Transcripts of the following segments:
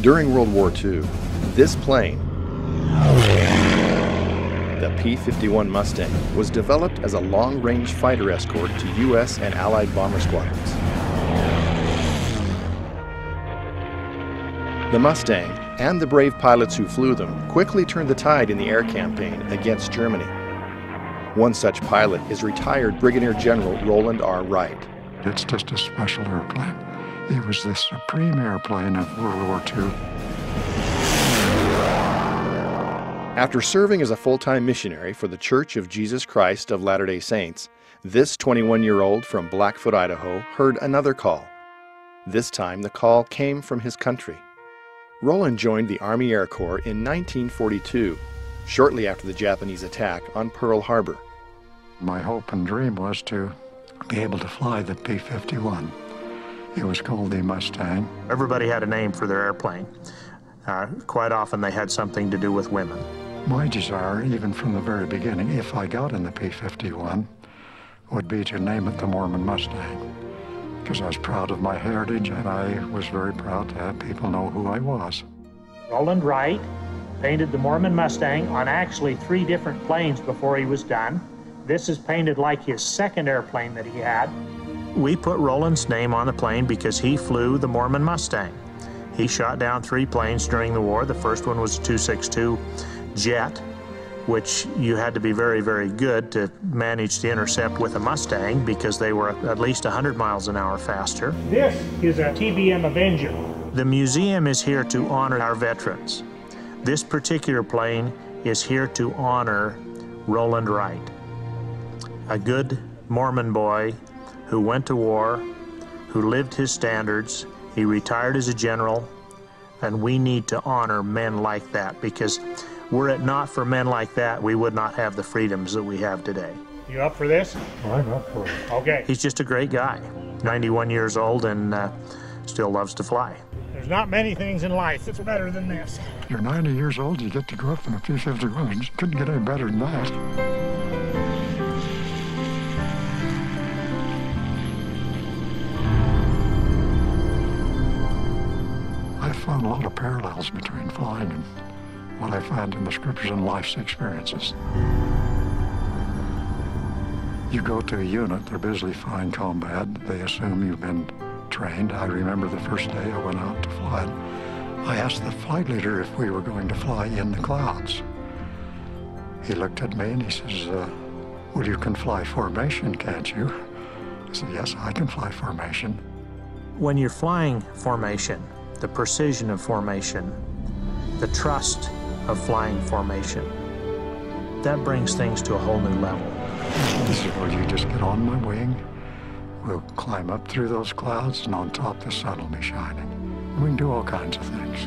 During World War II, this plane, the P-51 Mustang, was developed as a long-range fighter escort to U.S. and Allied bomber squadrons. The Mustang, and the brave pilots who flew them, quickly turned the tide in the air campaign against Germany. One such pilot is retired Brigadier General Roland R. Wright. It's just a special airplane. It was the supreme airplane of World War II. After serving as a full-time missionary for the Church of Jesus Christ of Latter-day Saints, this 21-year-old from Blackfoot, Idaho, heard another call. This time, the call came from his country. Roland joined the Army Air Corps in 1942, shortly after the Japanese attack on Pearl Harbor. My hope and dream was to be able to fly the P-51. It was called the Mustang. Everybody had a name for their airplane. Quite often they had something to do with women. My desire, even from the very beginning, if I got in the P-51, would be to name it the Mormon Mustang, because I was proud of my heritage, and I was very proud to have people know who I was. Roland Wright painted the Mormon Mustang on actually 3 different planes before he was done. This is painted like his second airplane that he had. We put Roland's name on the plane because he flew the Mormon Mustang. He shot down 3 planes during the war. The first one was a 262 jet, which you had to be very, very good to manage to intercept with a Mustang because they were at least 100 miles an hour faster. This is a TBM Avenger. The museum is here to honor our veterans. This particular plane is here to honor Roland Wright, a good Mormon boy who went to war, who lived his standards. He retired as a general, and we need to honor men like that, because were it not for men like that, we would not have the freedoms that we have today. You up for this? I'm up for it. Okay. He's just a great guy, 91 years old, and still loves to fly. There's not many things in life that's better than this. You're 90 years old, you get to go up in a P-51. You couldn't get any better than that. I found a lot of parallels between flying and what I find in the scriptures and life's experiences. You go to a unit, they're busily flying combat, they assume you've been trained. I remember the first day I went out to fly, I asked the flight leader if we were going to fly in the clouds. He looked at me and he says, well, you can fly formation, can't you? I said, yes, I can fly formation. When you're flying formation, the precision of formation, the trust of flying formation, that brings things to a whole new level. He said, well, you just get on my wing, we'll climb up through those clouds, and on top the sun will be shining. And we can do all kinds of things.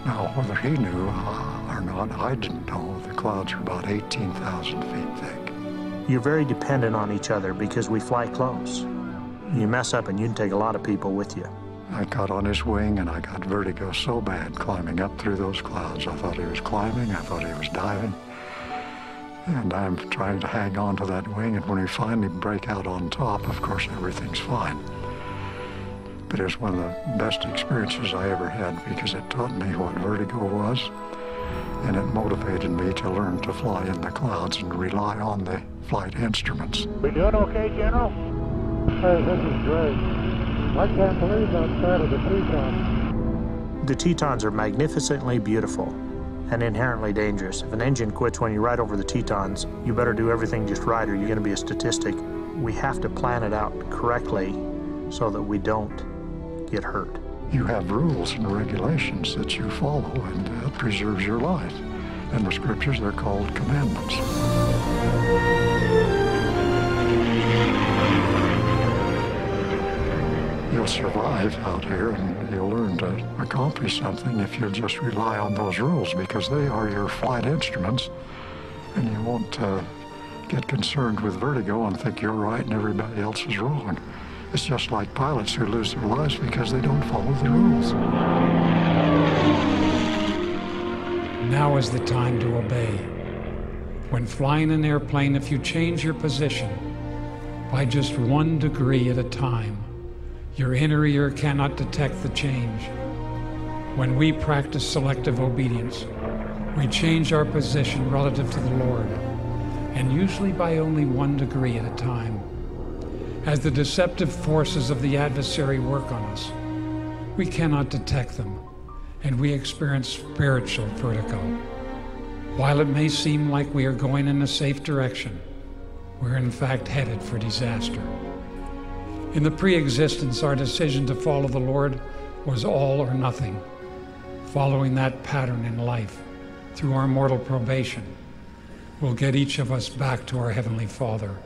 Now, whether he knew or not, I didn't know. The clouds are about 18,000 feet thick. You're very dependent on each other because we fly close. You mess up and you can take a lot of people with you. I got on his wing and I got vertigo so bad climbing up through those clouds. I thought he was climbing, I thought he was diving. And I'm trying to hang on to that wing, and when we finally break out on top, of course, everything's fine. But it was one of the best experiences I ever had because it taught me what vertigo was, and it motivated me to learn to fly in the clouds and rely on the flight instruments. We doing okay, General? Hey, this is great. I can't believe that sight of the Tetons. The Tetons are magnificently beautiful and inherently dangerous. If an engine quits when you ride over the Tetons, you better do everything just right or you're going to be a statistic. We have to plan it out correctly so that we don't get hurt. You have rules and regulations that you follow, and that preserves your life. In the scriptures, they're called commandments. You'll survive out here, and you'll learn to accomplish something if you'll just rely on those rules, because they are your flight instruments, and you won't get concerned with vertigo and think you're right and everybody else is wrong. It's just like pilots who lose their lives because they don't follow the rules. Now is the time to obey. When flying an airplane, if you change your position by just 1 degree at a time, your inner ear cannot detect the change. When we practice selective obedience, we change our position relative to the Lord, and usually by only 1 degree at a time. As the deceptive forces of the adversary work on us, we cannot detect them, and we experience spiritual vertigo. While it may seem like we are going in a safe direction, we're in fact headed for disaster. In the pre-existence, our decision to follow the Lord was all or nothing. Following that pattern in life, through our mortal probation, will get each of us back to our Heavenly Father